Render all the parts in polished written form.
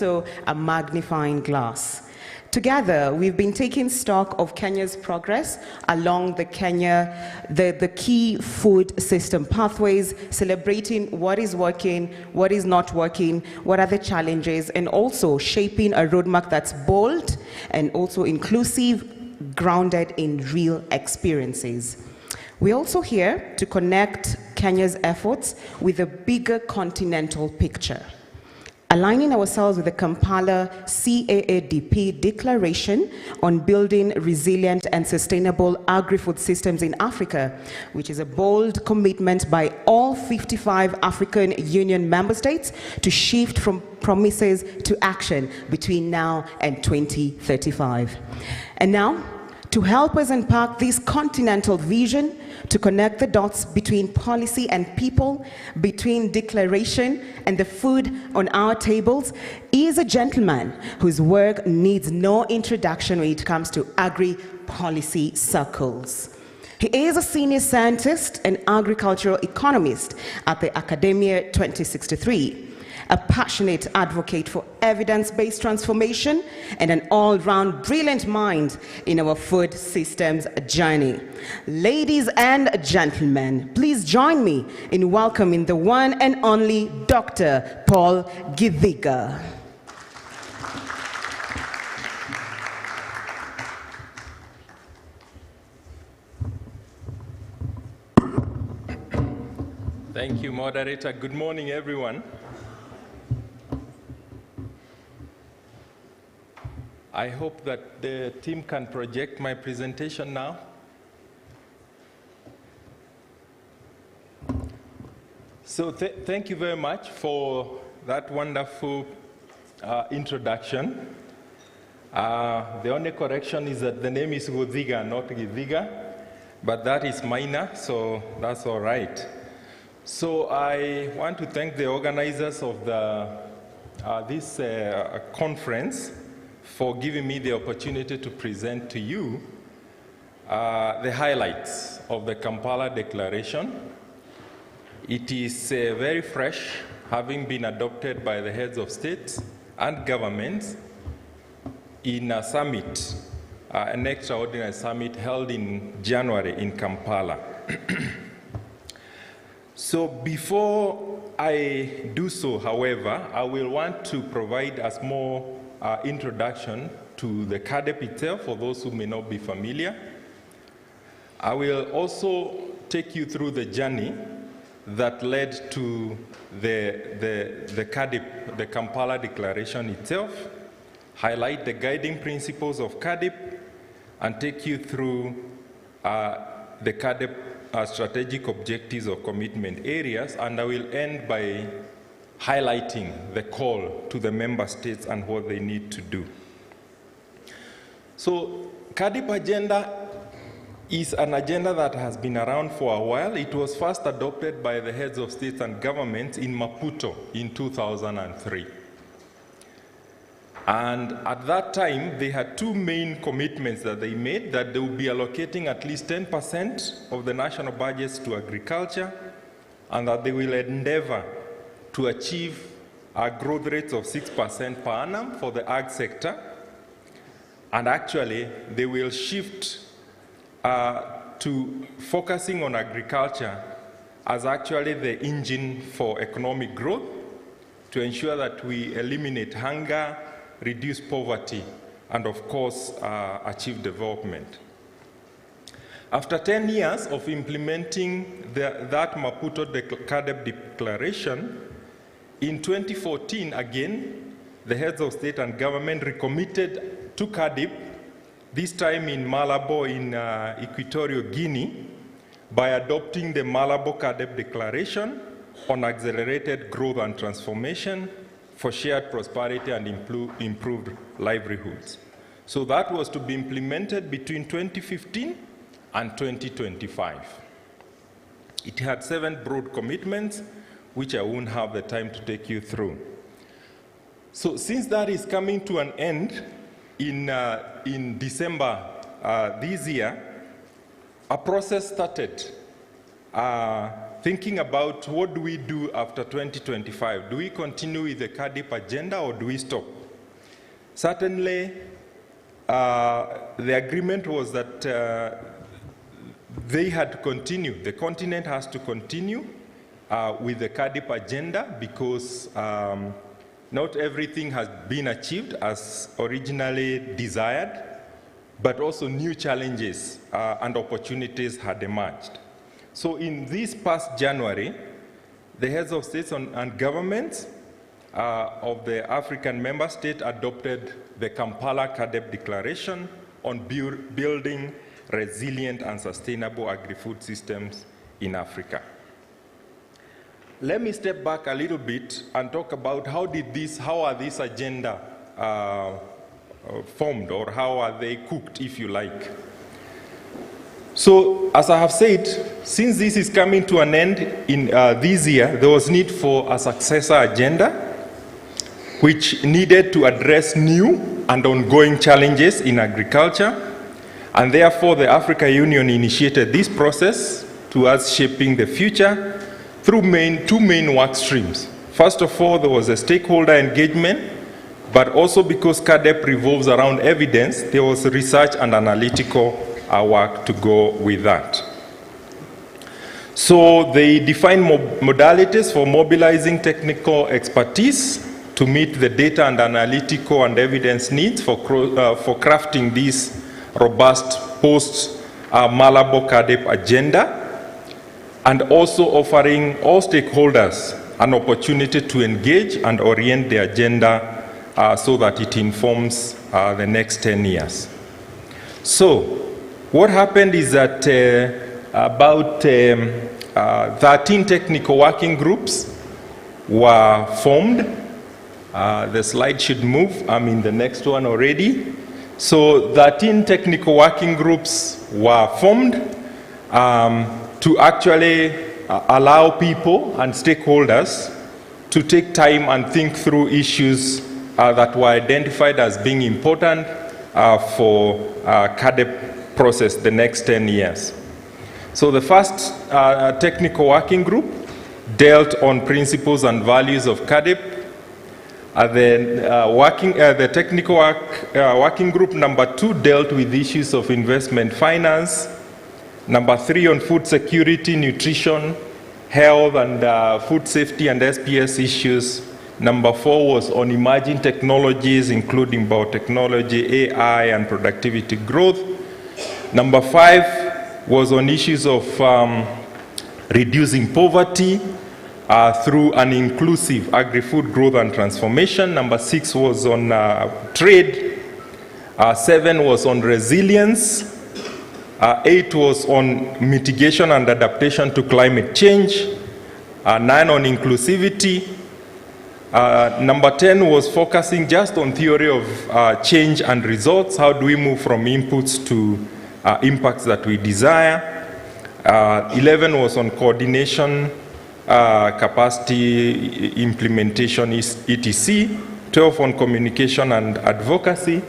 also a magnifying glass. Together, we've been taking stock of Kenya's progress along the key food system pathways, celebrating what is working, what is not working, what are the challenges, and also shaping a roadmap that's bold and also inclusive, grounded in real experiences. We're also here to connect Kenya's efforts with a bigger continental picture, aligning ourselves with the Kampala CAADP Declaration on Building Resilient and Sustainable Agri-Food Systems in Africa, which is a bold commitment by all 55 African Union member states to shift from promises to action between now and 2035. And now, to help us unpack this continental vision, to connect the dots between policy and people, between declaration and the food on our tables, is a gentleman whose work needs no introduction when it comes to agri-policy circles. He is a senior scientist and agricultural economist at the Academia 2063, a passionate advocate for evidence-based transformation, and an all-round brilliant mind in our food systems journey. Ladies and gentlemen, please join me in welcoming the one and only Dr. Paul Gothiga. Thank you, moderator. Good morning, everyone. I hope that the team can project my presentation now. So thank you very much for that wonderful introduction. The only correction is that the name is Gothiga, not Gothiga, but that is minor, so that's all right. So I want to thank the organizers of this conference for giving me the opportunity to present to you the highlights of the Kampala Declaration. It is very fresh, having been adopted by the heads of states and governments in a summit, an extraordinary summit held in January in Kampala. So before I do so, however, I will want to provide a small introduction to the CAADP itself, for those who may not be familiar. I will also take you through the journey that led to the CAADP, the Kampala Declaration itself, highlight the guiding principles of CAADP, and take you through the CAADP strategic objectives or commitment areas, and I will end by highlighting the call to the member states and what they need to do. So CAADP agenda is an agenda that has been around for a while. It was first adopted by the heads of states and governments in Maputo in 2003. And at that time, they had two main commitments that they made, that they would be allocating at least 10% of the national budgets to agriculture, and that they will endeavor to achieve growth rates of 6% per annum for the ag sector. And actually, they will shift to focusing on agriculture as actually the engine for economic growth, to ensure that we eliminate hunger, reduce poverty, and of course, achieve development. After 10 years of implementing that Maputo CAADP Declaration, in 2014, again, the heads of state and government recommitted to CAADP, this time in Malabo in Equatorial Guinea, by adopting the Malabo CAADP Declaration on accelerated growth and transformation for shared prosperity and improved livelihoods. So that was to be implemented between 2015 and 2025. It had 7 broad commitments, which I won't have the time to take you through. So since that is coming to an end in December this year, a process started thinking about what do we do after 2025. Do we continue with the CAADP agenda or do we stop? Certainly, the agreement was that they had to continue, the continent has to continue with the CAADP agenda because not everything has been achieved as originally desired, but also new challenges and opportunities had emerged. So in this past January, the heads of states and governments of the African member state adopted the Kampala CAADP Declaration on building resilient and sustainable agri-food systems in Africa. Let me step back a little bit and talk about how are this agenda formed, or how are they cooked, if you like. So, as I have said, since this is coming to an end in this year, there was need for a successor agenda, which needed to address new and ongoing challenges in agriculture, and therefore the African Union initiated this process towards shaping the future through two main work streams. First of all, there was a stakeholder engagement, but also because CAADP revolves around evidence, there was research and analytical work to go with that. So they defined modalities for mobilizing technical expertise to meet the data and analytical and evidence needs for crafting this robust post-Malabo CAADP agenda, and also offering all stakeholders an opportunity to engage and orient the agenda so that it informs the next 10 years. So what happened is that about 13 technical working groups were formed. The slide should move. I'm in the next one already. So 13 technical working groups were formed to actually allow people and stakeholders to take time and think through issues that were identified as being important for CAADP process the next 10 years. So the first technical working group dealt on principles and values of CAADP. The technical working group number 2 dealt with issues of investment finance. Number 3 on food security, nutrition, health and food safety and SPS issues. Number 4 was on emerging technologies, including biotechnology, AI, and productivity growth. Number 5 was on issues of reducing poverty through an inclusive agri-food growth and transformation. Number 6 was on trade. 7 was on resilience. 8 was on mitigation and adaptation to climate change. 9 on inclusivity. Number 10 was focusing just on theory of change and results. How do we move from inputs to impacts that we desire? 11 was on coordination, capacity, implementation, etc. 12 on communication and advocacy.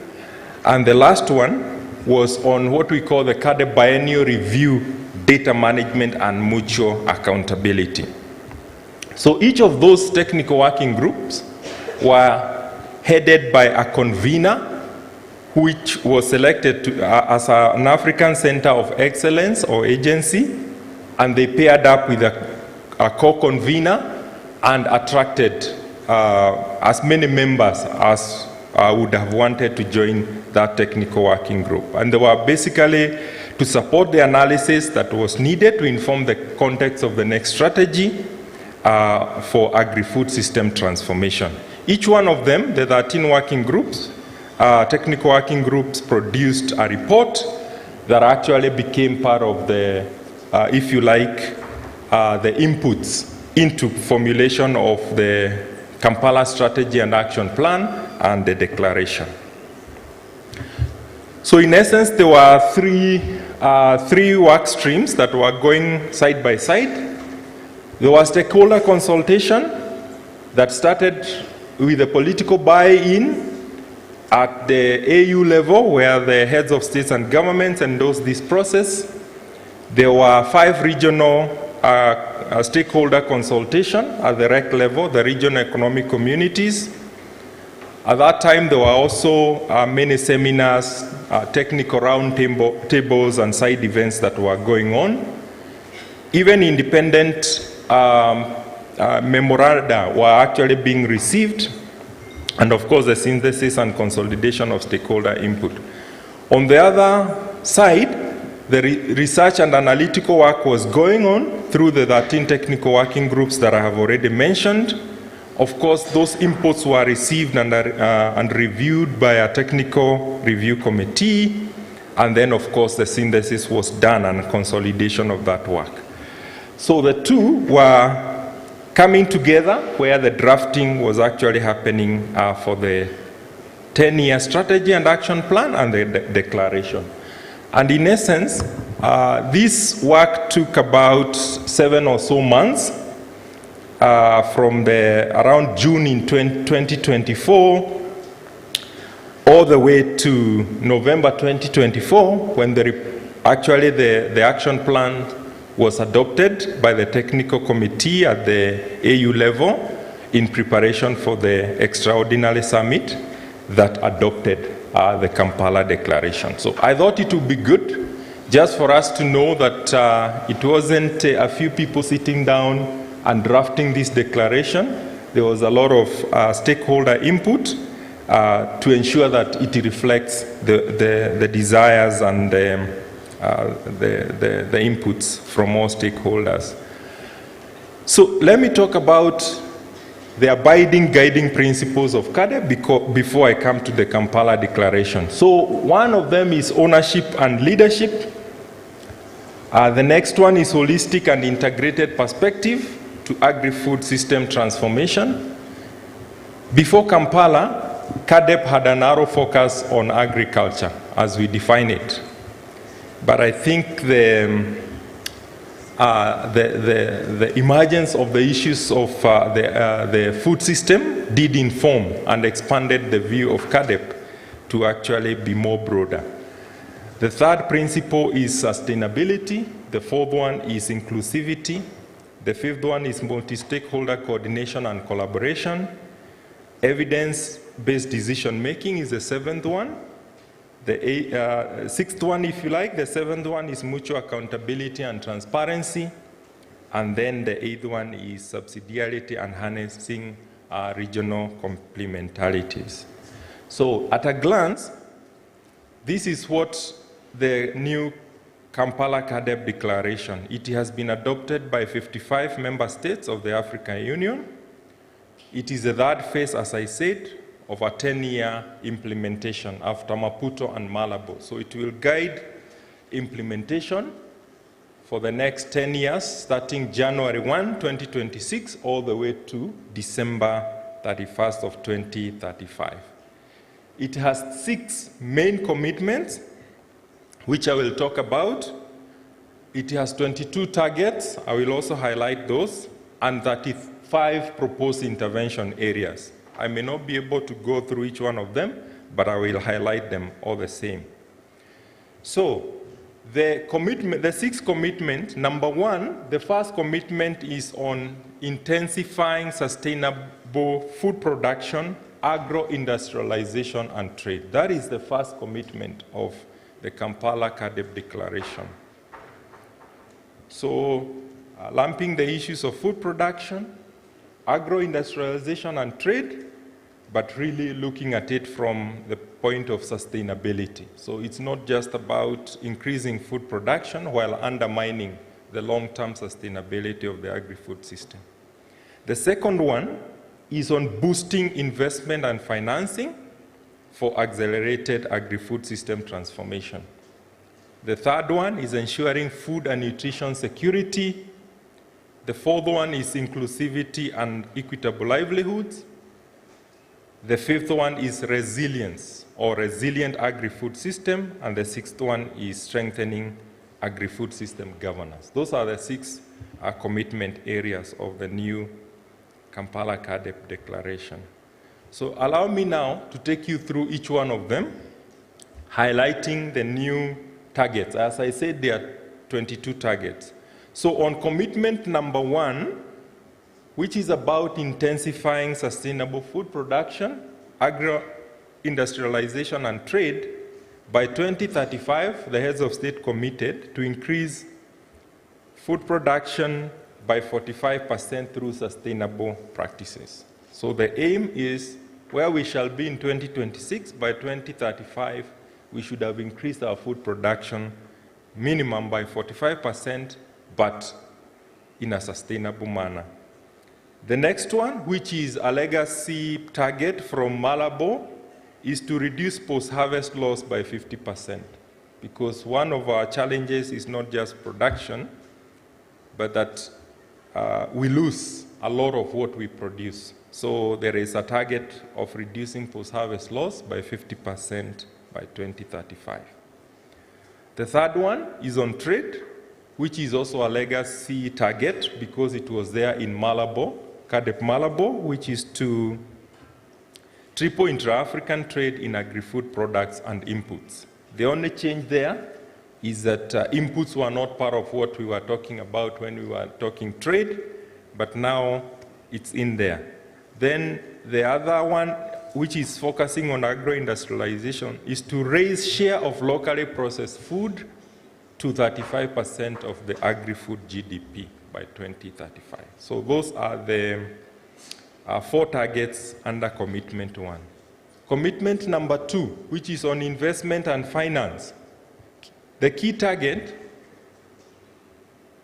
And the last one was on what we call the CAADP biennial review, data management and mutual accountability. So each of those technical working groups were headed by a convener, which was selected as an African Center of Excellence or agency, and they paired up with a co-convener and attracted as many members as would have wanted to join that technical working group. And they were basically to support the analysis that was needed to inform the context of the next strategy for agri-food system transformation. Each one of them, the 13 working groups, technical working groups, produced a report that actually became part of the, if you like, the inputs into formulation of the Kampala Strategy and Action Plan and the declaration. So in essence, there were three work streams that were going side by side. There was stakeholder consultation that started with a political buy-in at the AU level, where the heads of states and governments endorsed this process. There were 5 regional a stakeholder consultation at the REC level, the regional economic communities. At that time, there were also many seminars, technical round tables, and side events that were going on. Even independent memoranda were actually being received, and of course, the synthesis and consolidation of stakeholder input. On the other side, the research and analytical work was going on through the 13 technical working groups that I have already mentioned. Of course, those inputs were received and reviewed by a technical review committee, and then, of course, the synthesis was done and consolidation of that work. So the two were coming together where the drafting was actually happening for the 10-year strategy and action plan and the declaration. And in essence, this work took about 7 or so months from around June in 2024 all the way to November 2024 when actually the action plan was adopted by the technical committee at the AU level in preparation for the extraordinary summit that adopted the Kampala Declaration. So I thought it would be good just for us to know that it wasn't a few people sitting down and drafting this declaration. There was a lot of stakeholder input to ensure that it reflects the desires and the inputs from all stakeholders. So let me talk about the abiding guiding principles of CAADP before I come to the Kampala Declaration. So one of them is ownership and leadership. The next one is holistic and integrated perspective to agri-food system transformation. Before Kampala, CAADP had a narrow focus on agriculture as we define it. But I think the emergence of the issues of the food system did inform and expanded the view of CAADP to actually be more broader. The third principle is sustainability. The fourth one is inclusivity. The fifth one is multi-stakeholder coordination and collaboration. Evidence-based decision-making is the seventh one. The sixth one, if you like, the seventh one is mutual accountability and transparency. And then the eighth one is subsidiarity and harnessing regional complementarities. So at a glance, this is what the new Kampala CAADP Declaration. It has been adopted by 55 member states of the African Union. It is the third phase, as I said, of a 10-year implementation after Maputo and Malabo. So it will guide implementation for the next 10 years, starting January 1, 2026, all the way to December 31st of 2035. It has 6 main commitments, which I will talk about. It has 22 targets, I will also highlight those, and 35 proposed intervention areas. I may not be able to go through each one of them, but I will highlight them all the same. So, the 6 commitments, number 1, the first commitment is on intensifying sustainable food production, agro-industrialization, and trade. That is the first commitment of the Kampala CAADP Declaration. So, lumping the issues of food production, agro-industrialization, and trade, but really looking at it from the point of sustainability. So it's not just about increasing food production while undermining the long-term sustainability of the agri-food system. The second one is on boosting investment and financing for accelerated agri-food system transformation. The third one is ensuring food and nutrition security. The fourth one is inclusivity and equitable livelihoods. The fifth one is resilience or resilient agri-food system. And the sixth one is strengthening agri-food system governance. Those are the 6 commitment areas of the new Kampala CAADP Declaration. So allow me now to take you through each one of them, highlighting the new targets. As I said, there are 22 targets. So on commitment number 1, which is about intensifying sustainable food production, agro-industrialization and trade, by 2035, the heads of state committed to increase food production by 45% through sustainable practices. So the aim is where we shall be in 2026, by 2035, we should have increased our food production minimum by 45%, but in a sustainable manner. The next one, which is a legacy target from Malabo, is to reduce post-harvest loss by 50%, because one of our challenges is not just production, but that we lose a lot of what we produce. So there is a target of reducing post-harvest loss by 50% by 2035. The third one is on trade, which is also a legacy target because it was there in Malabo, CAADP Malabo, which is to triple intra-African trade in agri-food products and inputs. The only change there is that inputs were not part of what we were talking about when we were talking trade, but now it's in there. Then the other one, which is focusing on agro-industrialization, is to raise share of locally processed food to 35% of the agri-food GDP by 2035. So those are the 4 targets under commitment 1. Commitment number 2, which is on investment and finance. The key target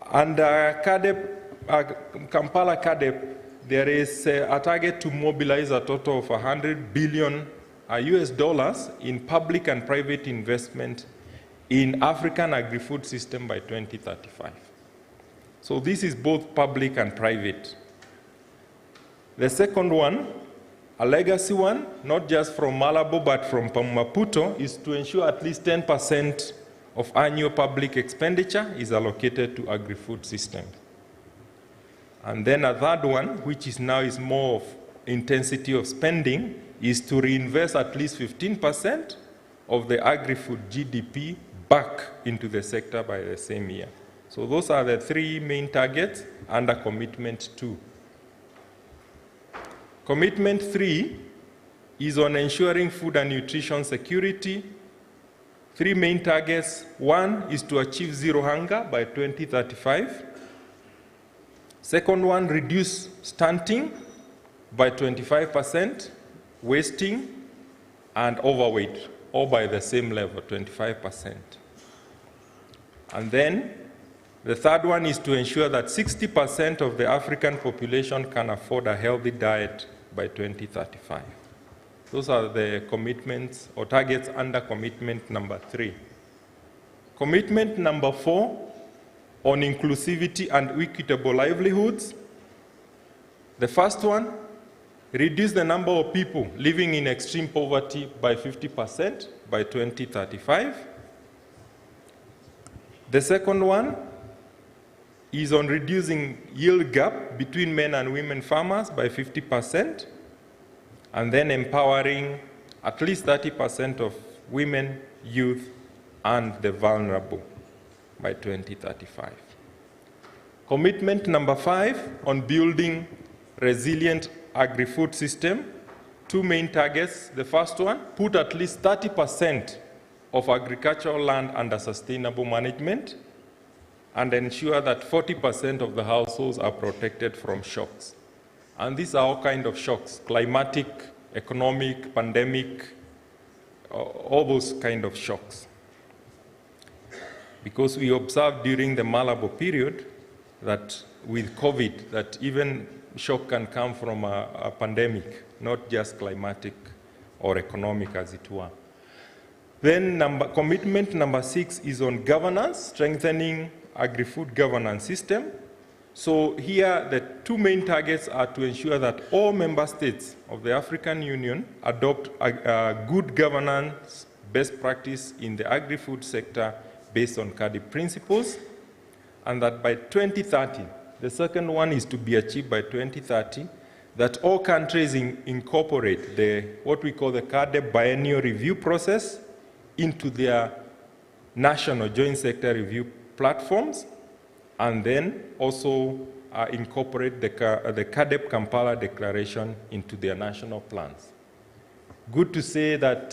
under CAADP, Kampala CAADP, there is a target to mobilize a total of $100 billion US dollars in public and private investment in African agri-food system by 2035. So this is both public and private. The second one, a legacy one, not just from Malabo but from Maputo, is to ensure at least 10% of annual public expenditure is allocated to agri-food systems. And then a third one, which is now is more of intensity of spending, is to reinvest at least 15% of the agri-food GDP back into the sector by the same year. So those are the 3 main targets under commitment 2. Commitment 3 is on ensuring food and nutrition security. 3 main targets. 1 is to achieve zero hunger by 2035. Second one, reduce stunting by 25%, wasting, and overweight, all by the same level, 25%. And then the third one is to ensure that 60% of the African population can afford a healthy diet by 2035. Those are the commitments or targets under commitment number 3. Commitment number 4, on inclusivity and equitable livelihoods. The first one, reduce the number of people living in extreme poverty by 50% by 2035. The second one is on reducing yield gap between men and women farmers by 50%, and then empowering at least 30% of women, youth, and the vulnerable by 2035. Commitment number 5, on building resilient agri-food system. 2 main targets. The first one, put at least 30% of agricultural land under sustainable management and ensure that 40% of the households are protected from shocks. And these are all kinds of shocks: climatic, economic, pandemic, all those kind of shocks. Because we observed during the Malabo period that with COVID, that even shock can come from a pandemic, not just climatic or economic as it were. Then commitment number 6 is on governance, strengthening agri-food governance system. So here the 2 main targets are to ensure that all member states of the African Union adopt a good governance best practice in the agri-food sector based on CAADP principles, and that by 2030, the second one is to be achieved by 2030, that all countries incorporate what we call the CAADP biennial review process into their national joint sector review platforms, and then also incorporate the CAADP Kampala Declaration into their national plans. Good to say that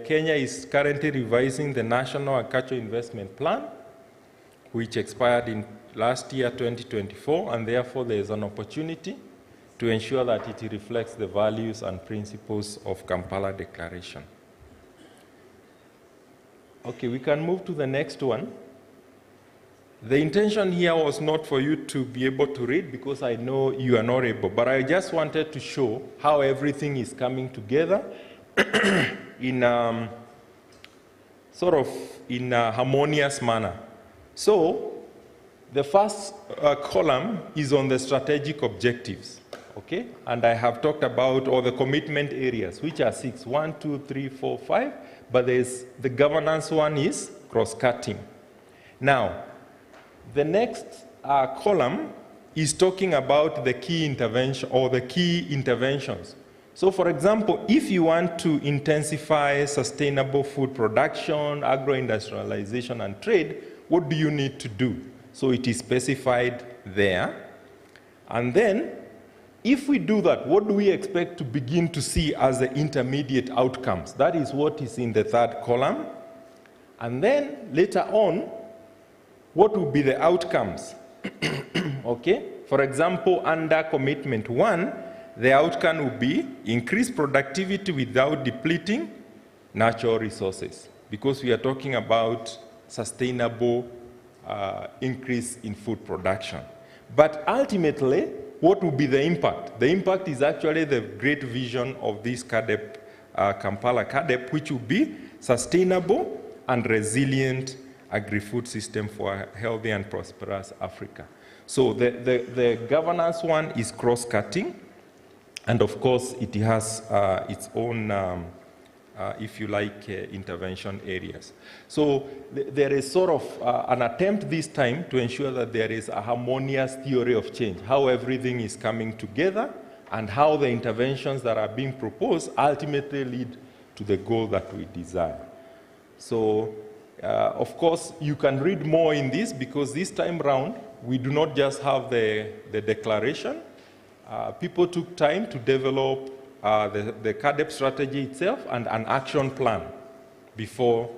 Kenya is currently revising the National Agriculture Investment Plan, which expired in last year, 2024, and therefore there is an opportunity to ensure that it reflects the values and principles of Kampala Declaration. Okay, we can move to the next one. The intention here was not for you to be able to read because I know you are not able, but I just wanted to show how everything is coming together in sort of in a harmonious manner. So the first column is on the strategic objectives, okay? And I have talked about all the commitment areas, which are 6, 1, 2, 3, 4, 5, but there's the governance one is cross-cutting. Now, the next column is talking about the key intervention or the key interventions. So for example, if you want to intensify sustainable food production, agro-industrialization and trade, what do you need to do? So it is specified there. And then, if we do that, what do we expect to begin to see as the intermediate outcomes? That is what is in the third column. And then, later on, what will be the outcomes? Okay? For example, under commitment 1, the outcome will be increased productivity without depleting natural resources, because we are talking about sustainable increase in food production. But ultimately, what will be the impact? The impact is actually the great vision of this CAADP, Kampala CAADP, which will be sustainable and resilient agri-food system for a healthy and prosperous Africa. So the governance one is cross-cutting, and of course it has its own, if you like, intervention areas. So there is sort of an attempt this time to ensure that there is a harmonious theory of change, how everything is coming together and how the interventions that are being proposed ultimately lead to the goal that we desire. So, of course, you can read more in this because this time round, we do not just have the declaration. People took time to develop the CAADP strategy itself and an action plan before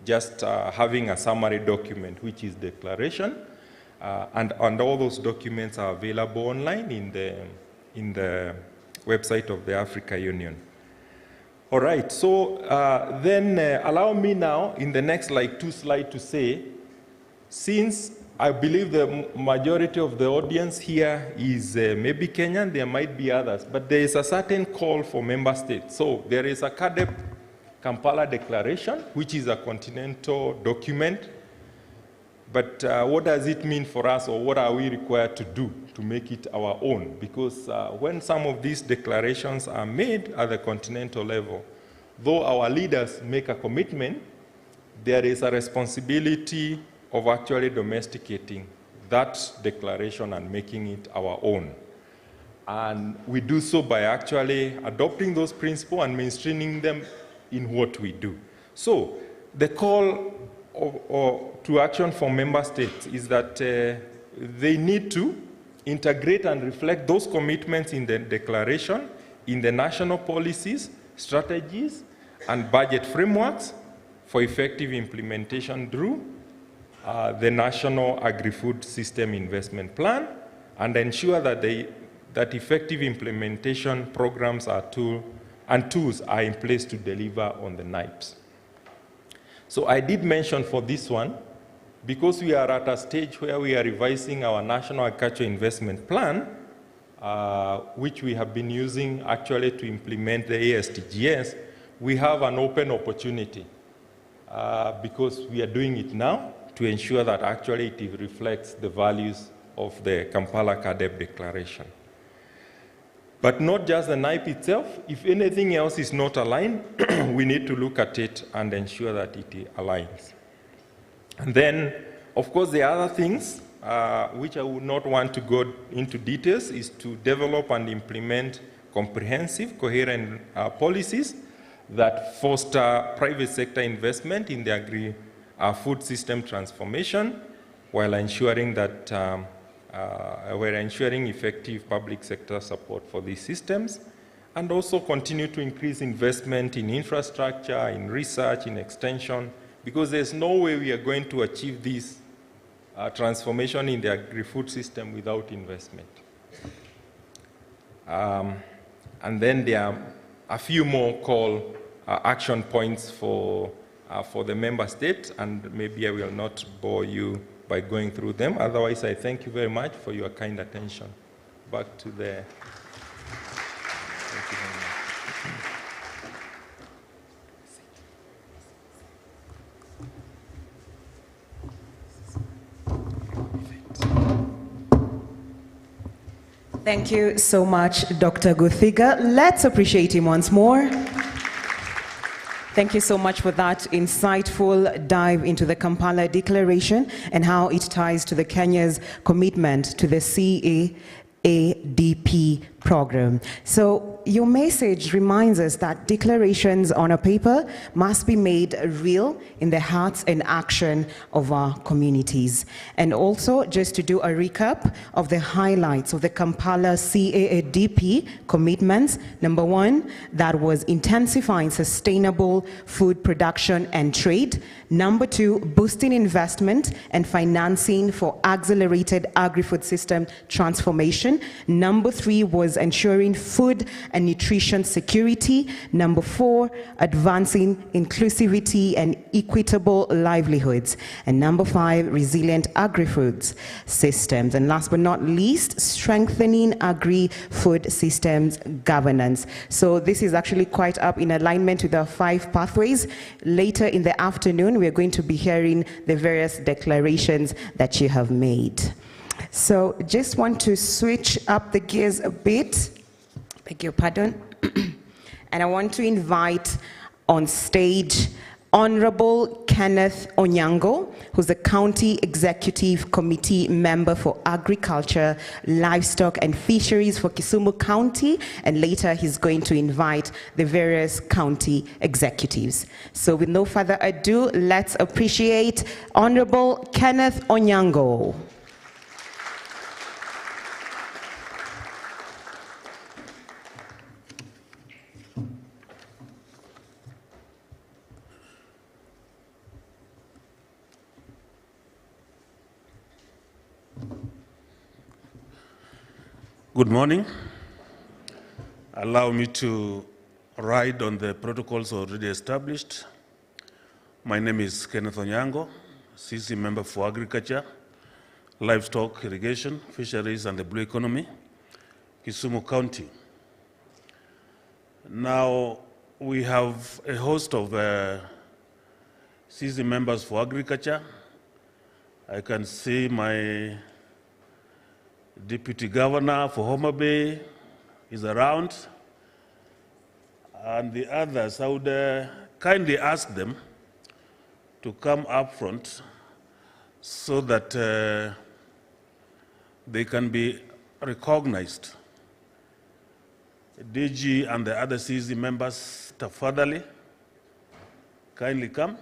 just having a summary document, which is declaration. And all those documents are available online in the website of the Africa Union. All right, so then allow me now in the next like 2 slides to say, since I believe the majority of the audience here is maybe Kenyan, there might be others, but there is a certain call for member states. So there is a CAADP Kampala Declaration, which is a continental document. But what does it mean for us, or what are we required to do to make it our own? Because when some of these declarations are made at the continental level, though our leaders make a commitment, there is a responsibility of actually domesticating that declaration and making it our own. And we do so by actually adopting those principles and mainstreaming them in what we do. So the call to action for member states is that they need to integrate and reflect those commitments in the declaration, in the national policies, strategies, and budget frameworks for effective implementation through the National Agri-Food System Investment Plan, and ensure that that effective implementation programs and tools are in place to deliver on the NIPs. So I did mention for this one, because we are at a stage where we are revising our National Agriculture Investment Plan, which we have been using actually to implement the ASTGS, we have an open opportunity because we are doing it now to ensure that actually it reflects the values of the Kampala CAADP Declaration. But not just the NIP itself. If anything else is not aligned, we need to look at it and ensure that it aligns. And then, of course, the other things, which I would not want to go into details, is to develop and implement comprehensive, coherent policies that foster private sector investment in the agri-food system transformation, while ensuring that we're ensuring effective public sector support for these systems, and also continue to increase investment in infrastructure, in research, in extension, because there's no way we are going to achieve this transformation in the agri-food system without investment. And then there are a few more call action points for the member state, and maybe I will not bore you by going through them. Otherwise, I thank you very much for your kind attention. Back to the... Thank you very much. Thank you so much, Dr. Gothiga. Let's appreciate him once more. Thank you so much for that insightful dive into the Kampala Declaration and how it ties to Kenya's commitment to the CAADP program. So your message reminds us that declarations on a paper must be made real in the hearts and action of our communities. And also, just to do a recap of the highlights of the Kampala CAADP commitments. Number one, that was intensifying sustainable food production and trade. Number two, boosting investment and financing for accelerated agri-food system transformation. Number three was ensuring food and nutrition security. Number four, advancing inclusivity and equitable livelihoods. And number five, resilient agri-foods systems. And last but not least, strengthening agri-food systems governance. So this is actually quite up in alignment with the 5 pathways. Later in the afternoon, we are going to be hearing the various declarations that you have made. So just want to switch up the gears a bit, beg your pardon, and I want to invite on stage Honorable Kenneth Onyango, who's the County Executive Committee member for Agriculture, Livestock and Fisheries for Kisumu County, and later he's going to invite the various county executives. So with no further ado, let's appreciate Honorable Kenneth Onyango. Good morning. Allow me to ride on the protocols already established. My name is Kenneth Onyango, CC member for Agriculture, Livestock, Irrigation, Fisheries and the Blue Economy, Kisumu County. Now, we have a host of CC members for Agriculture. I can see my Deputy Governor for Homa Bay is around, and the others, I would kindly ask them to come up front so that they can be recognized. DG and the other CZ members, tafadhali, kindly come.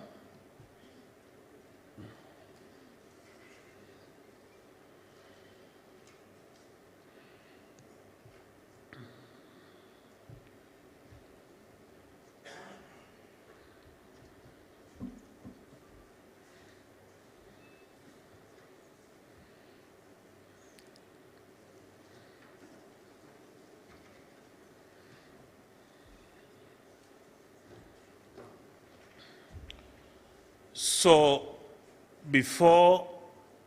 So, before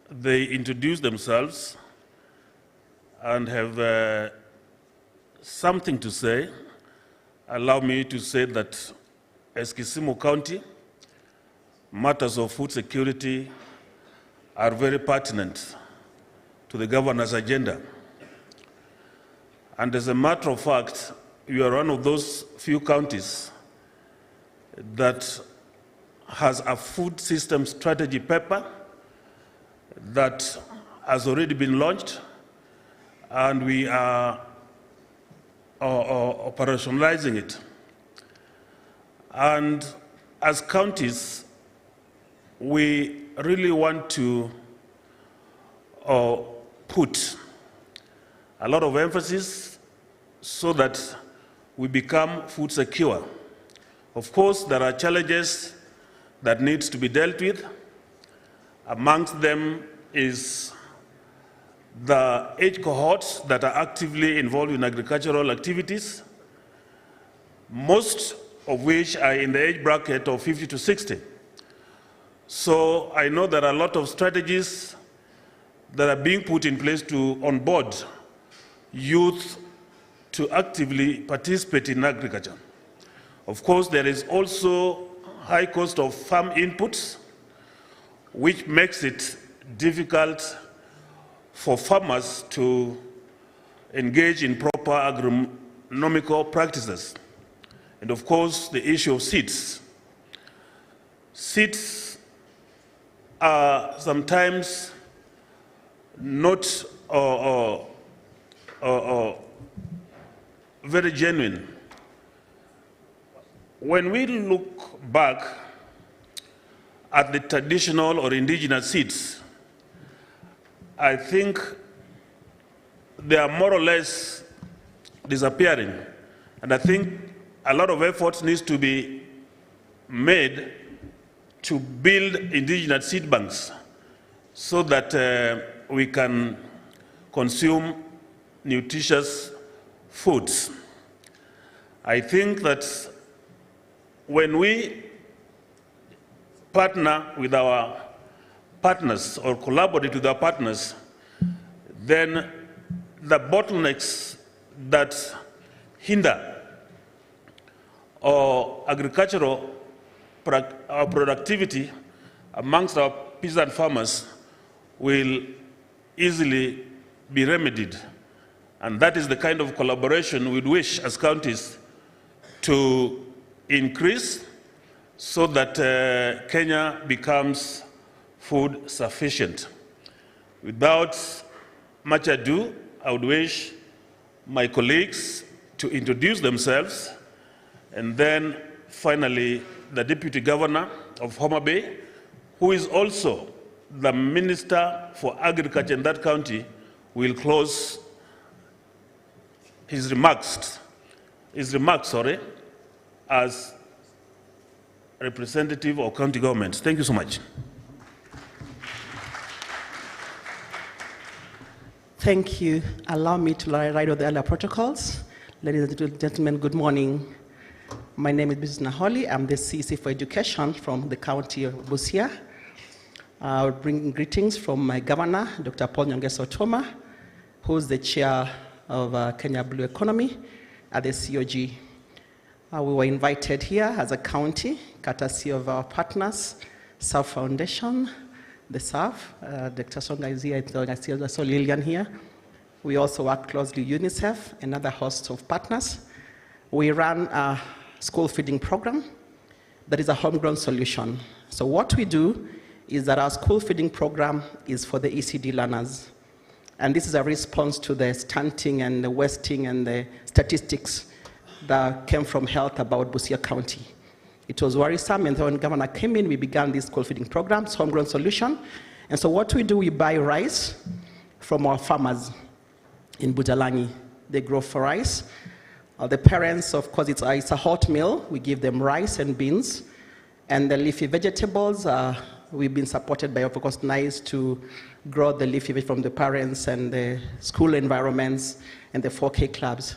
they introduce themselves and have something to say, allow me to say that as Kisumu County, matters of food security are very pertinent to the governor's agenda. And as a matter of fact, we are one of those few counties that has a food system strategy paper that has already been launched, and we are operationalizing it. And as counties, we really want to put a lot of emphasis so that we become food secure. Of course, there are challenges that needs to be dealt with. Amongst them is the age cohorts that are actively involved in agricultural activities, most of which are in the age bracket of 50 to 60. So I know there are a lot of strategies that are being put in place to onboard youth to actively participate in agriculture. Of course, there is also high cost of farm inputs, which makes it difficult for farmers to engage in proper agronomical practices. And of course, the issue of seeds. Seeds are sometimes not very genuine. When we look back at the traditional or indigenous seeds, I think they are more or less disappearing. And I think a lot of efforts needs to be made to build indigenous seed banks so that we can consume nutritious foods. I think that when we partner with our partners or collaborate with our partners, then the bottlenecks that hinder our agricultural productivity amongst our peasant farmers will easily be remedied. And that is the kind of collaboration we'd wish as counties to increase so that Kenya becomes food sufficient. Without much ado, I would wish my colleagues to introduce themselves, and then finally the Deputy Governor of Homa Bay, who is also the Minister for Agriculture in that county, will close his remarks as representative of county government. Thank you so much. Thank you. Allow me to write on the other protocols. Ladies and gentlemen, good morning. My name is Mrs. Naholi. I'm the CC for Education from the county of Busia. I'll bring greetings from my governor, Dr. Paul Nyongesa Otoma, who's the chair of Kenya Blue Economy at the COG. We were invited here as a county, courtesy of our partners, SAF Foundation, the SAF, Dr. Songa is here, I saw Lillian here. We also work closely with UNICEF, another host of partners. We run a school feeding program that is a homegrown solution. So what we do is that our school feeding program is for the ECD learners. And this is a response to the stunting and the wasting and the statistics that came from health about Busia County. It was worrisome, and when Governor came in, we began this school feeding program, homegrown solution. And so what we do, we buy rice from our farmers in Bujalangi. They grow for rice. The parents, of course, it's a hot meal. We give them rice and beans. And the leafy vegetables, we've been supported by, of course, NICE to grow the leafy veg from the parents and the school environments and the 4K clubs.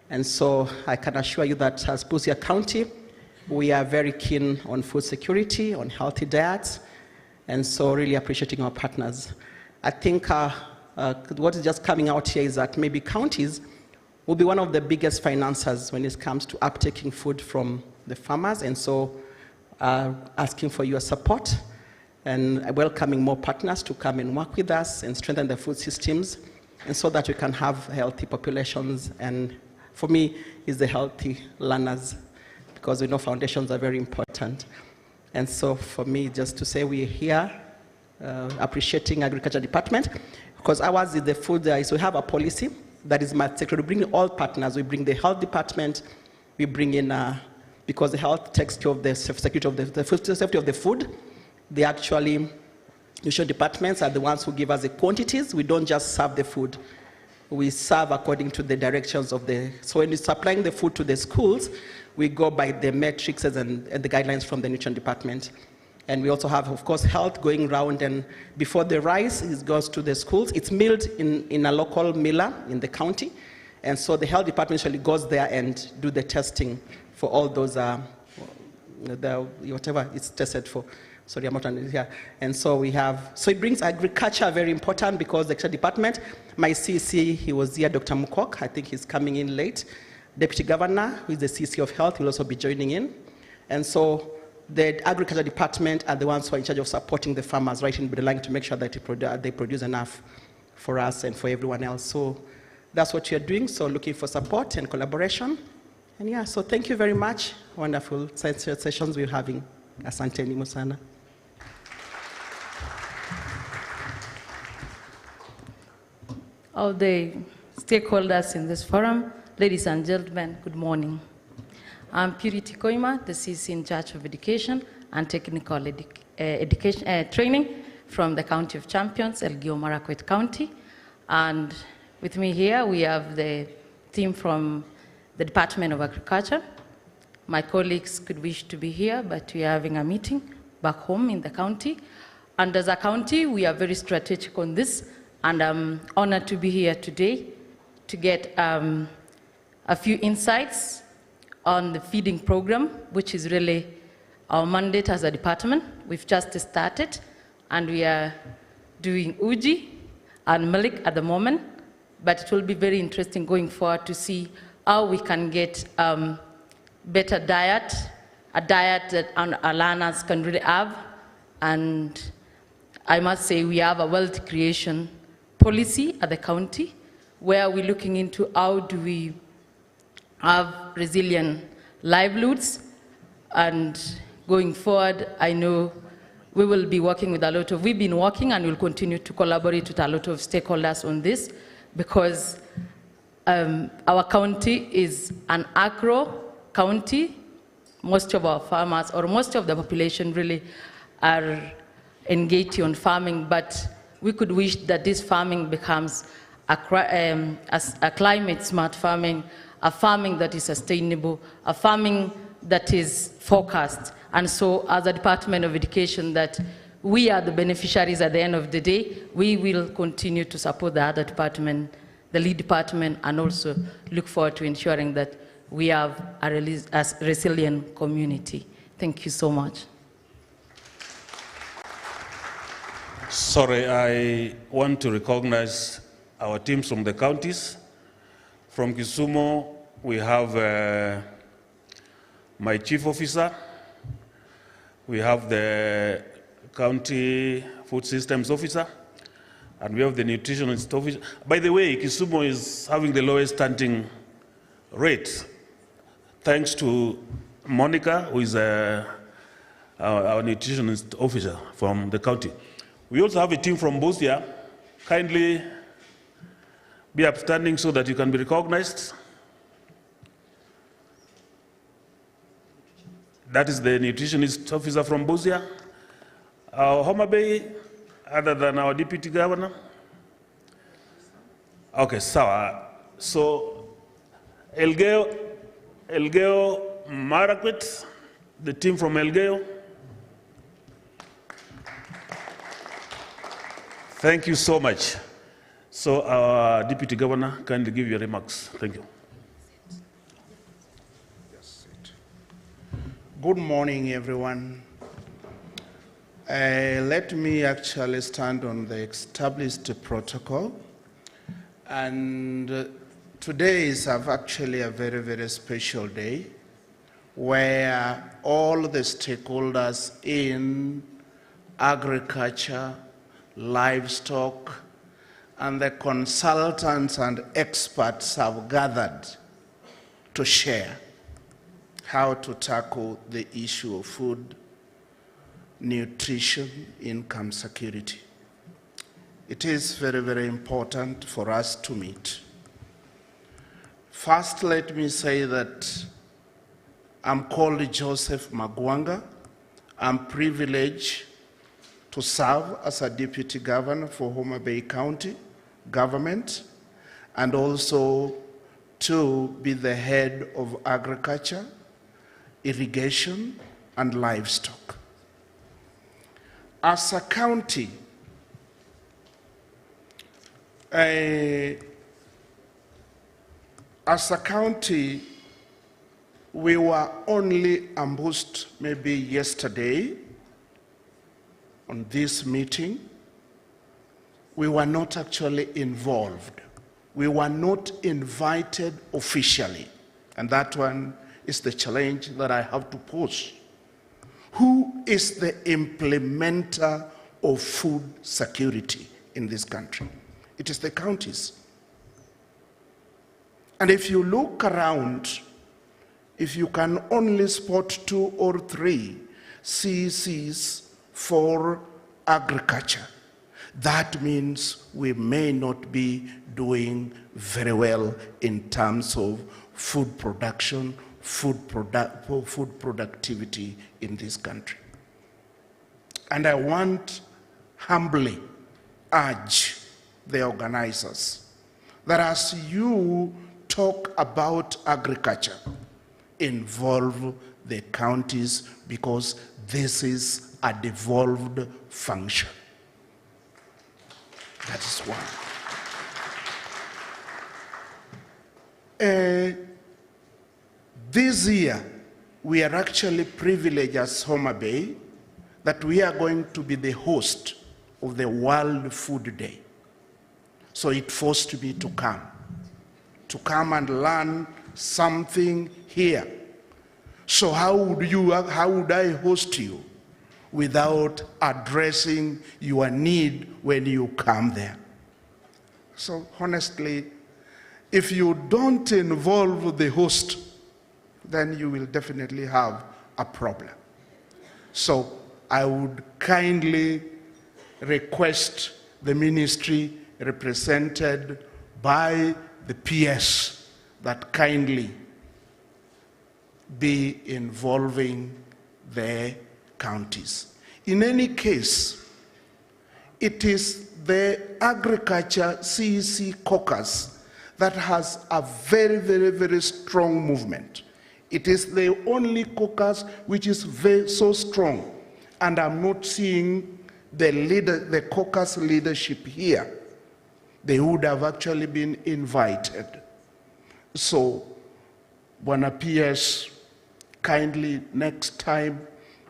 And so I can assure you that as Busia County, we are very keen on food security, on healthy diets, and so really appreciating our partners. I think what is just coming out here is that maybe counties will be one of the biggest financiers when it comes to uptaking food from the farmers, and so asking for your support and welcoming more partners to come and work with us and strengthen the food systems, and so that we can have healthy populations. And for me, is the healthy learners, because we know foundations are very important. And so for me, just to say we're here appreciating Agriculture Department, because ours is the food, so we have a policy that is multi-sector. We bring all partners. We bring the health department. We bring in, because the health takes care of the security of the food, safety of the food. They actually nutrition departments are the ones who give us the quantities. We don't just serve the food. We serve according to the directions of the, so when we're supplying the food to the schools, we go by the metrics and the guidelines from the nutrition department. And we also have, of course, health going around, and before the rice goes to the schools, it's milled in a local miller in the county. And so the health department usually goes there and do the testing for all those, whatever it's tested for. Sorry, I'm not here. And so we have, so it brings agriculture very important, because the agriculture department, my CC, he was here, Dr. Mukok, I think he's coming in late. Deputy Governor, who is the CC of Health, will also be joining in. And so the agriculture department are the ones who are in charge of supporting the farmers right in the line to make sure that they produce enough for us and for everyone else. So that's what you're doing. So looking for support and collaboration. And yeah, so thank you very much. Wonderful sessions we're having. Asanteni Musana. All the stakeholders in this forum, ladies and gentlemen, good morning. I'm Purity Koima, the CC in charge of education and technical training from the County of Champions, Elgeyo Marakwet County. And with me here, we have the team from the Department of Agriculture. My colleagues could wish to be here, but we are having a meeting back home in the county. And as a county, we are very strategic on this, and I'm honored to be here today to get a few insights on the feeding program, which is really our mandate as a department. We've just started, and we are doing uji and milk at the moment, but it will be very interesting going forward to see how we can get better diet, a diet that our learners can really have. And I must say we have a wealth creation policy at the county, where we're looking into how do we have resilient livelihoods. And going forward, I know we will be working with we've been working and we'll continue to collaborate with a lot of stakeholders on this, because our county is an agro county. Most of our farmers, or most of the population really are engaged on farming, but we could wish that this farming becomes a climate smart farming, a farming that is sustainable, a farming that is forecast. And so as a Department of Education, that we are the beneficiaries at the end of the day, we will continue to support the other department, the lead department, and also look forward to ensuring that we have a resilient community. Thank you so much. Sorry, I want to recognize our teams from the counties. From Kisumu, we have my chief officer. We have the county food systems officer, and we have the nutritionist officer. By the way, Kisumu is having the lowest stunting rate, thanks to Monica, who is our nutritionist officer from the county. We also have a team from Busia. Kindly be upstanding so that you can be recognized. That is the nutritionist officer from Busia. Homa Bay, other than our deputy governor. Okay, so Elgeyo Marakwet, the team from Elgeyo. Thank you so much. So our deputy governor, kindly give your remarks. Thank you. Good morning, everyone. Let me actually stand on the established protocol. And today is actually a very, very special day, where all the stakeholders in agriculture, livestock, and the consultants and experts have gathered to share how to tackle the issue of food, nutrition, income security. It is very, very important for us to meet. First, let me say that I'm called Joseph Magwanga. I'm privileged to serve as a deputy governor for Homa Bay County government, and also to be the head of agriculture, irrigation, and livestock. As a county, we were only ambushed maybe yesterday on this meeting. We were not actually involved. We were not invited officially. And that one is the challenge that I have to pose. Who is the implementer of food security in this country? It is the counties. And if you look around, if you can only spot 2 or 3 CECs for agriculture, that means we may not be doing very well in terms of food production, food productivity in this country. And I want humbly urge the organizers that as you talk about agriculture, involve the counties, because this is a devolved function. That is one. This year, we are actually privileged as Homa Bay that we are going to be the host of the World Food Day. So it forced me to come and learn something here. So how would I host you without addressing your need when you come there? So honestly, if you don't involve the host, then you will definitely have a problem. So I would kindly request the ministry represented by the PS that kindly be involving the counties. In any case, it is the agriculture CEC caucus that has a very, very, very strong movement. It is the only caucus which is so strong, and I'm not seeing the caucus leadership here. They would have actually been invited. So, Bwana PS, kindly next time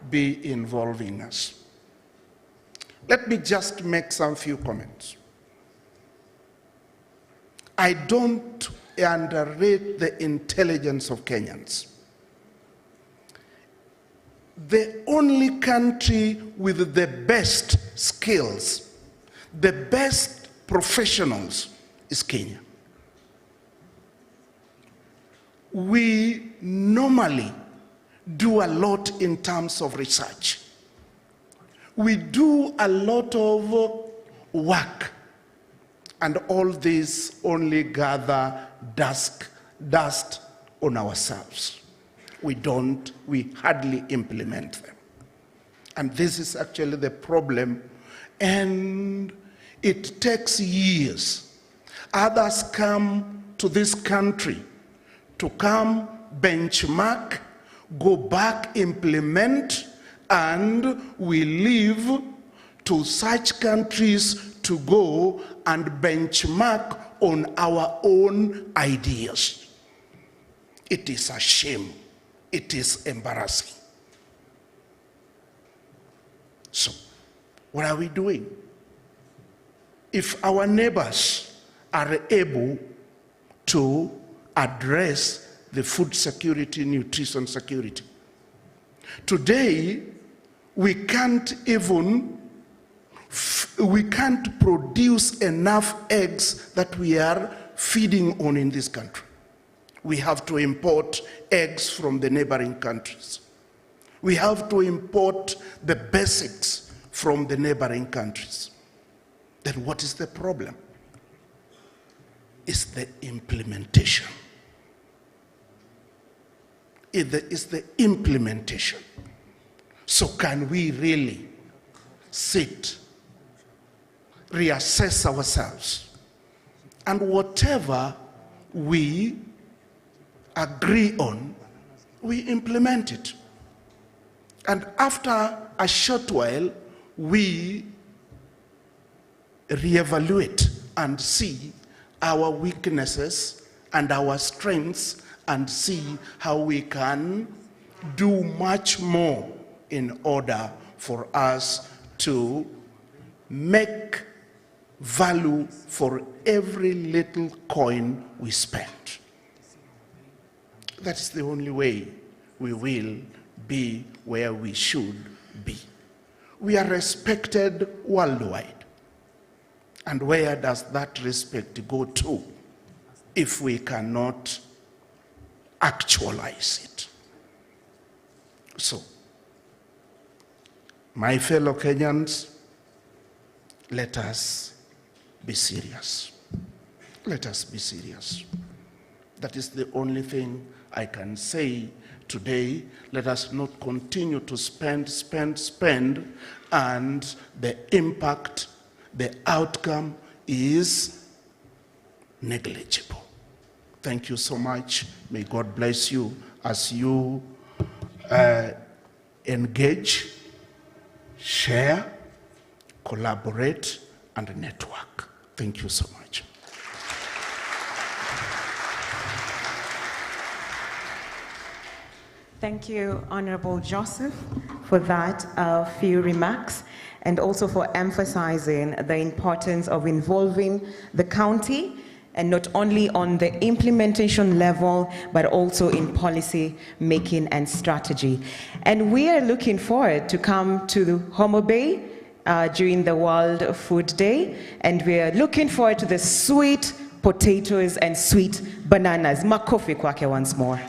be involving us. Let me just make some few comments. I don't underrate the intelligence of Kenyans. The only country with the best skills, the best professionals is Kenya. We normally do a lot in terms of research. We do a lot of work, and all this only gather dust on ourselves. We hardly implement them. And this is actually the problem, and it takes years. Others come to this country to come benchmark, go back, implement, and we leave to such countries to go and benchmark on our own ideas. It is a shame. It is embarrassing. So, what are we doing? If our neighbors are able to address the food security, nutrition security, today we can't produce enough eggs that we are feeding on in this country. We have to import eggs from the neighboring countries. We have to import the basics from the neighboring countries. Then what is the problem? It's the implementation. It's the implementation. So can we really sit, reassess ourselves, and whatever we agree on, we implement it. And after a short while, we reevaluate and see our weaknesses and our strengths and see how we can do much more in order for us to make value for every little coin we spend. That's the only way we will be where we should be. We are respected worldwide. And where does that respect go to if we cannot actualize it? So, my fellow Kenyans, let us be serious. Let us be serious. That is the only thing I can say today. Let us not continue to spend, and the impact, the outcome is negligible. Thank you so much. May God bless you as you engage, share, collaborate, and network. Thank you so much. Thank you, Honorable Joseph, for that few remarks, and also for emphasizing the importance of involving the county, and not only on the implementation level, but also in policy making and strategy. And we are looking forward to come to Homo Bay during the World Food Day, and we are looking forward to the sweet potatoes and sweet bananas. Makofi kwake once more.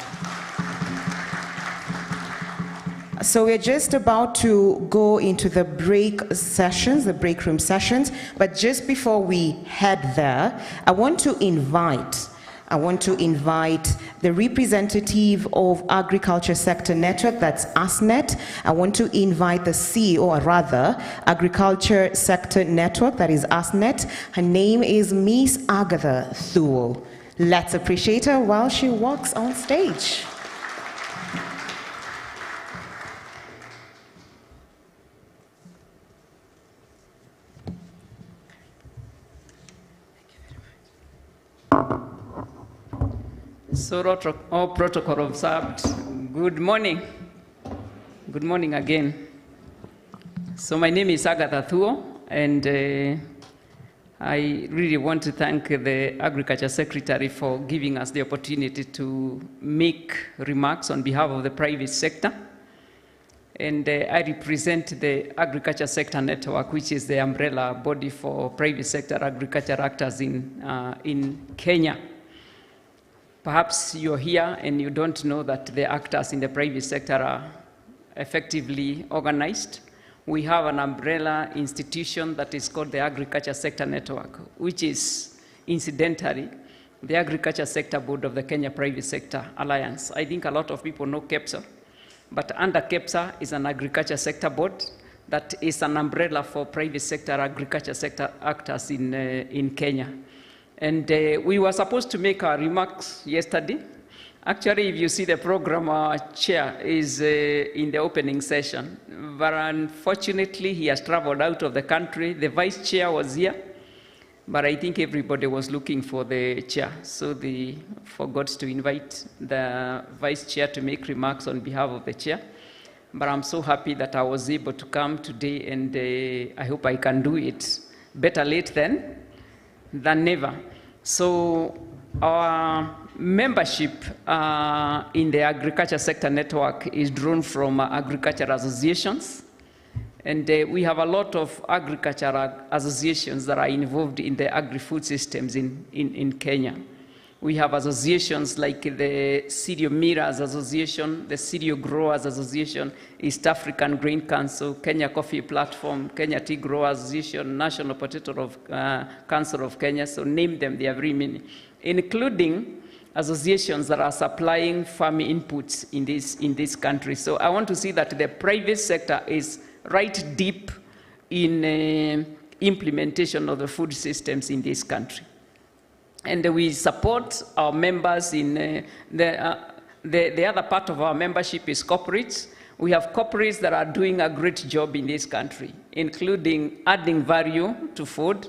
So we're just about to go into the break sessions, the break room sessions, but just before we head there, I want to invite the representative of Agriculture Sector Network, that's ASNET. I want to invite the CEO, or rather, Agriculture Sector Network, that is ASNET. Her name is Miss Agatha Thuo. Let's appreciate her while she walks on stage. So, all protocol observed. Good morning. Good morning again. So, my name is Agatha Thuo, and I really want to thank the Agriculture Secretary for giving us the opportunity to make remarks on behalf of the private sector. And I represent the Agriculture Sector Network, which is the umbrella body for private sector agriculture actors in Kenya. Perhaps you're here and you don't know that the actors in the private sector are effectively organized. We have an umbrella institution that is called the Agriculture Sector Network, which is, incidentally, the Agriculture Sector Board of the Kenya Private Sector Alliance. I think a lot of people know KEPSA, but under KEPSA is an Agriculture Sector Board that is an umbrella for private sector agriculture sector actors in Kenya. And we were supposed to make our remarks yesterday. Actually, if you see the program, our chair is in the opening session. But unfortunately, he has traveled out of the country. The vice chair was here, but I think everybody was looking for the chair. So they forgot to invite the vice chair to make remarks on behalf of the chair. But I'm so happy that I was able to come today, and I hope I can do it. Better late than never. So our membership in the Agriculture Sector Network is drawn from agriculture associations. And we have a lot of agricultural associations that are involved in the agri-food systems in Kenya. We have associations like the Cereal Millers Association, the Cereal Growers Association, East African Grain Council, Kenya Coffee Platform, Kenya Tea Growers Association, National Potato Council of Kenya, so name them, they are very many, including associations that are supplying farm inputs in this country. So I want to see that the private sector is right deep in implementation of the food systems in this country. And we support our members in the other part of our membership is corporates. We have corporates that are doing a great job in this country, including adding value to food.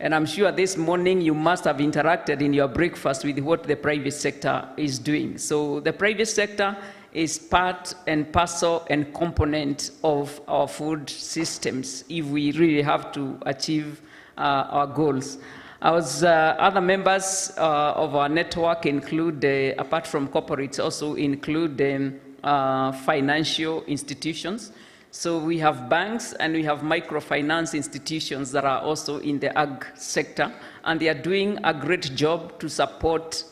And I'm sure this morning you must have interacted in your breakfast with what the private sector is doing. So the private sector is part and parcel and component of our food systems if we really have to achieve our goals. Other members of our network include, apart from corporates, also include financial institutions. So we have banks and we have microfinance institutions that are also in the ag sector, and they are doing a great job to support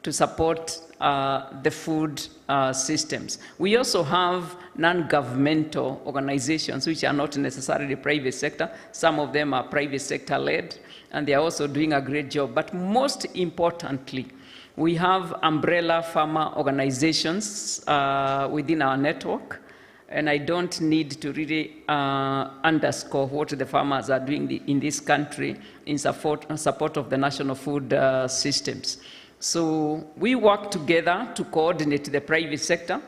the food systems. We also have non-governmental organizations which are not necessarily private sector. Some of them are private sector led, and they are also doing a great job. But most importantly, we have umbrella farmer organizations within our network. And I don't need to really underscore what the farmers are doing in this country in support of the national food systems. So we work together to coordinate the private sector.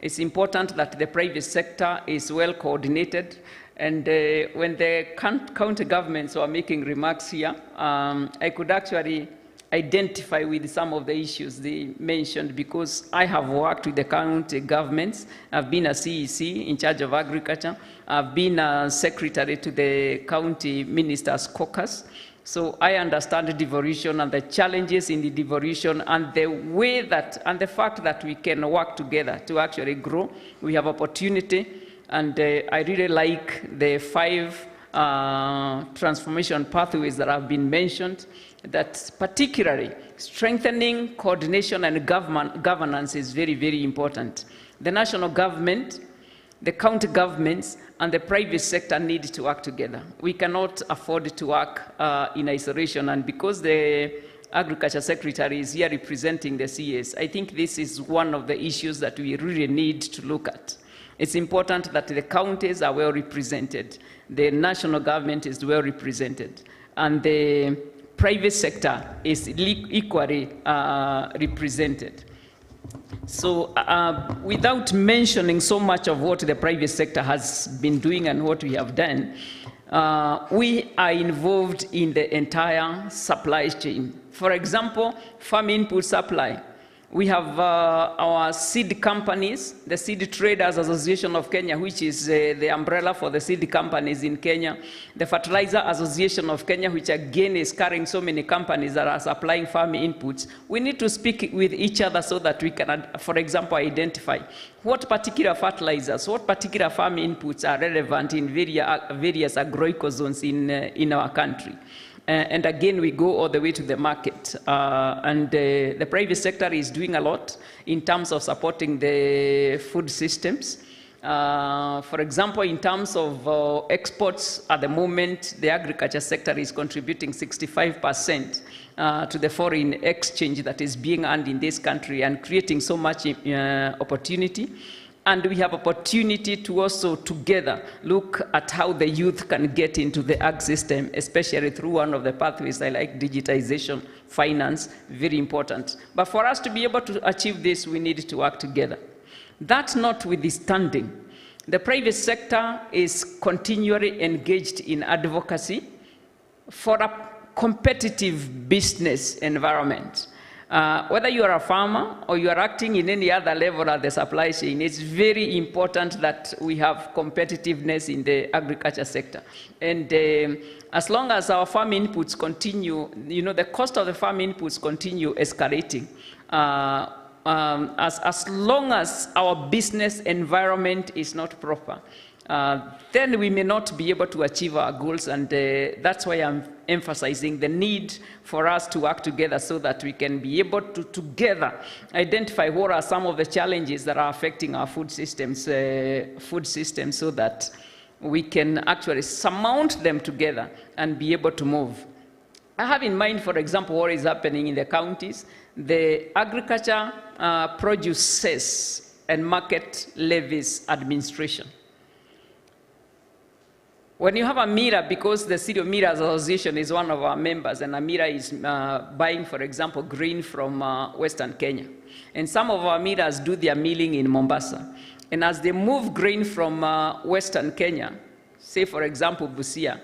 It's important that the private sector is well coordinated. And when the county governments were making remarks here, I could actually identify with some of the issues they mentioned, because I have worked with the county governments. I've been a CEC in charge of agriculture. I've been a secretary to the county ministers' caucus. So I understand the devolution and the challenges in the devolution and the way that, and the fact that we can work together to actually grow. We have opportunity, and I really like the 5 transformation pathways that have been mentioned, that particularly strengthening coordination and governance is very, very important. The national government, the county governments, and the private sector need to work together. We cannot afford to work in isolation, and because the Agriculture Secretary is here representing the CS, I think this is one of the issues that we really need to look at. It's important that the counties are well represented, the national government is well represented, and the private sector is equally represented. So without mentioning so much of what the private sector has been doing and what we have done, we are involved in the entire supply chain. For example, farm input supply. We have our seed companies, the Seed Traders Association of Kenya, which is the umbrella for the seed companies in Kenya. The Fertilizer Association of Kenya, which again is carrying so many companies that are supplying farm inputs. We need to speak with each other so that we can, for example, identify what particular fertilizers, what particular farm inputs are relevant in various agroecozones in our country. And again, we go all the way to the market. And the private sector is doing a lot in terms of supporting the food systems. For example, in terms of exports, at the moment, the agriculture sector is contributing 65% to the foreign exchange that is being earned in this country and creating so much opportunity. And we have opportunity to also together look at how the youth can get into the ag system, especially through one of the pathways I like, digitization, finance, very important. But for us to be able to achieve this, we need to work together. That notwithstanding, the private sector is continually engaged in advocacy for a competitive business environment. Whether you are a farmer or you are acting in any other level of the supply chain, it's very important that we have competitiveness in the agriculture sector. And as long as our farm inputs continue, the cost of the farm inputs continue escalating, as long as our business environment is not proper, then we may not be able to achieve our goals, and that's why I'm emphasizing the need for us to work together so that we can be able to together identify what are some of the challenges that are affecting our food systems so that we can actually surmount them together and be able to move. I have in mind, for example, what is happening in the counties. The Agriculture Produce Cess and Market Levies Administration. When you have a mirror, because the City of Mirrors Association is one of our members, and a mirror is buying, for example, grain from Western Kenya. And some of our mirrors do their milling in Mombasa. And as they move grain from Western Kenya, say, for example, Busia,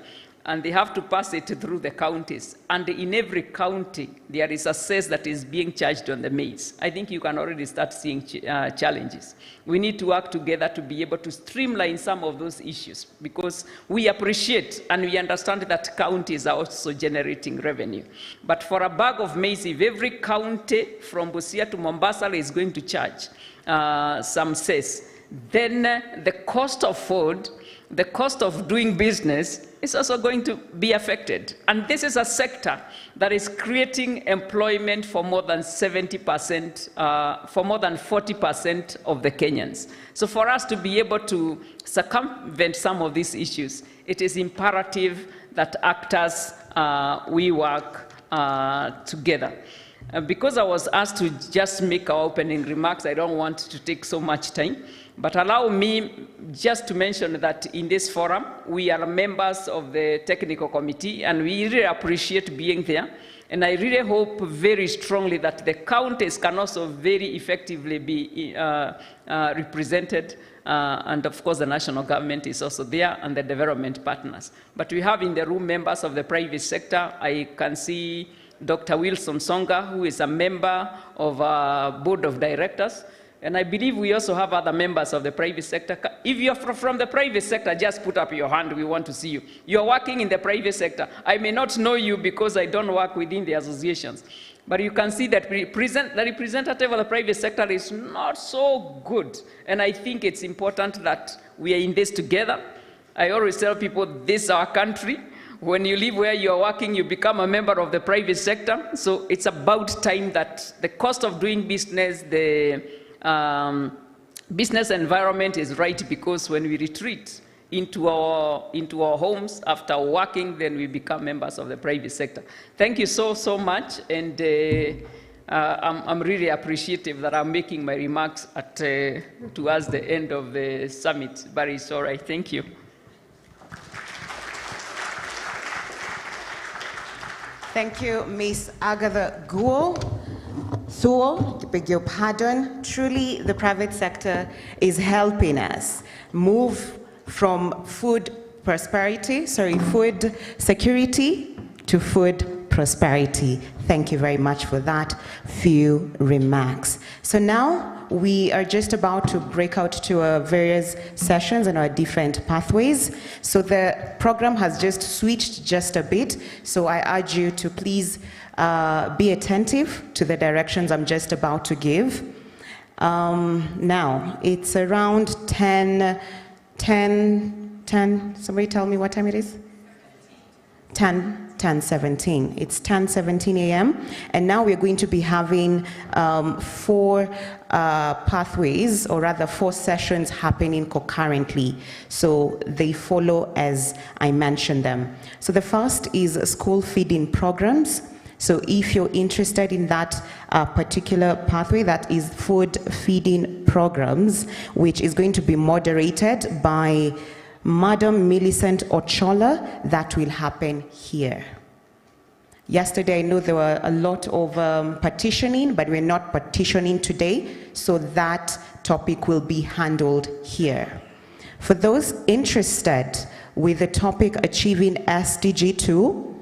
and they have to pass it through the counties. And in every county, there is a cess that is being charged on the maize. I think you can already start seeing challenges. We need to work together to be able to streamline some of those issues, because we appreciate and we understand that counties are also generating revenue. But for a bag of maize, if every county from Busia to Mombasa is going to charge some cess, then the cost of food, the cost of doing business is also going to be affected. And this is a sector that is creating employment for more than 70%, for more than 40% of the Kenyans. So for us to be able to circumvent some of these issues, it is imperative that actors, we work together. Because I was asked to just make our opening remarks, I don't want to take so much time. But allow me just to mention that in this forum, we are members of the technical committee, and we really appreciate being there. And I really hope very strongly that the counties can also very effectively be represented. And of course, the national government is also there, and the development partners. But we have in the room members of the private sector. I can see Dr. Wilson Songa, who is a member of our board of directors. And I believe we also have other members of the private sector. If you're from the private sector, just put up your hand. We want to see you. You're working in the private sector. I may not know you because I don't work within the associations. But you can see that the representative of the private sector is not so good. And I think it's important that we are in this together. I always tell people, this is our country. When you live where you're working, you become a member of the private sector. So it's about time that the cost of doing business, the business environment is right, because when we retreat into our homes after working, then we become members of the private sector. Thank you so much, and I'm really appreciative that I'm making my remarks at towards the end of the summit, but it's all right. Thank you. Thank you, Ms. Agatha Thuo, beg your pardon. Truly, the private sector is helping us move from food security to food prosperity. Thank you very much for that few remarks. So now we are just about to break out to our various sessions and our different pathways. So the program has just switched just a bit. So I urge you to please be attentive to the directions I'm just about to give. Now, it's around 10, somebody tell me what time it is? 10:17. It's 10:17 a.m. And now we're going to be having 4 pathways, or rather 4 sessions happening concurrently. So they follow as I mentioned them. So the first is school feeding programs. So if you're interested in that particular pathway, that is food feeding programs, which is going to be moderated by Madam Millicent Ochola, that will happen here. Yesterday, I know there were a lot of petitioning, but we're not petitioning today, so that topic will be handled here. For those interested with the topic Achieving SDG 2,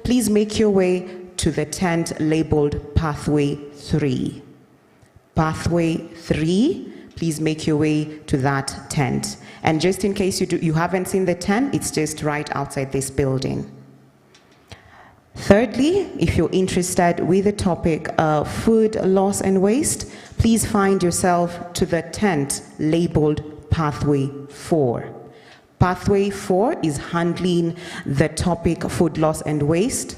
please make your way to the tent labeled Pathway 3. Pathway 3. Please make your way to that tent. And just in case you haven't seen the tent, it's just right outside this building. Thirdly, if you're interested with the topic of food loss and waste, please find yourself to the tent labeled Pathway 4. Pathway 4 is handling the topic food loss and waste.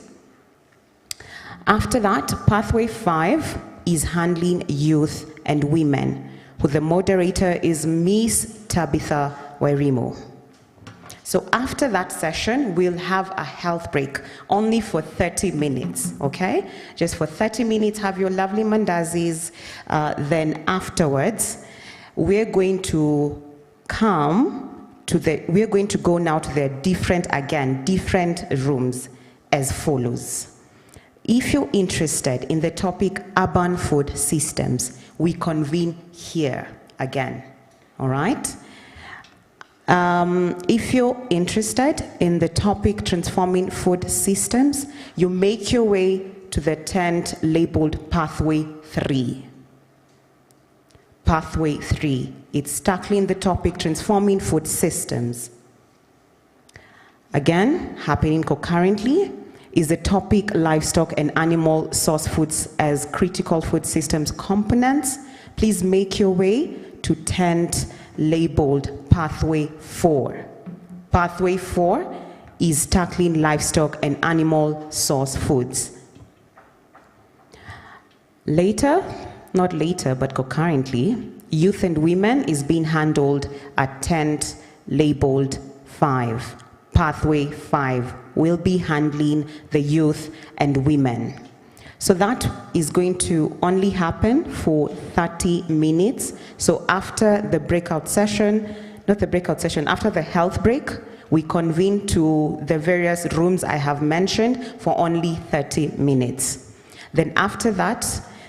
After that, Pathway 5 is handling youth and women, who the moderator is Miss Tabitha Wairimu. So after that session, we'll have a health break, only for 30 minutes, okay? Just for 30 minutes, have your lovely mandazis. Then afterwards, we're going to we're going to go now to the different rooms as follows. If you're interested in the topic urban food systems, we convene here again, all right? If you're interested in the topic transforming food systems, you make your way to the tent labeled Pathway 3. Pathway 3, it's tackling the topic transforming food systems. Again, happening concurrently is the topic livestock and animal source foods as critical food systems components. Please make your way to tent labeled Pathway 4. Pathway 4 is tackling livestock and animal source foods. Later, not later, but concurrently, youth and women is being handled at tent labeled 5. Pathway 5 will be handling the youth and women. So that is going to only happen for 30 minutes. So after the breakout session, after the health break, we convene to the various rooms I have mentioned for only 30 minutes. Then after that,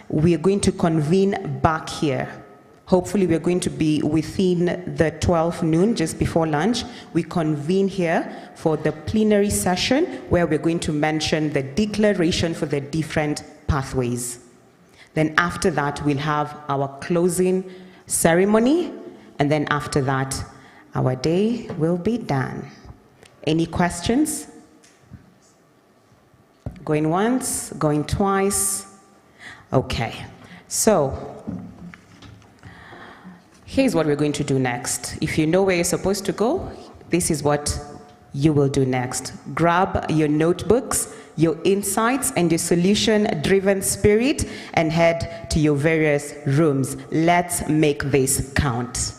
we are going to convene back here. Hopefully we're going to be within the 12 noon, just before lunch. We convene here for the plenary session where we're going to mention the declaration for the different pathways. Then after that, we'll have our closing ceremony, and then after that, our day will be done. Any questions? Going once, going twice? Okay, so here's what we're going to do next. If you know where you're supposed to go, this is what you will do next. Grab your notebooks, your insights, and your solution-driven spirit and head to your various rooms. Let's make this count.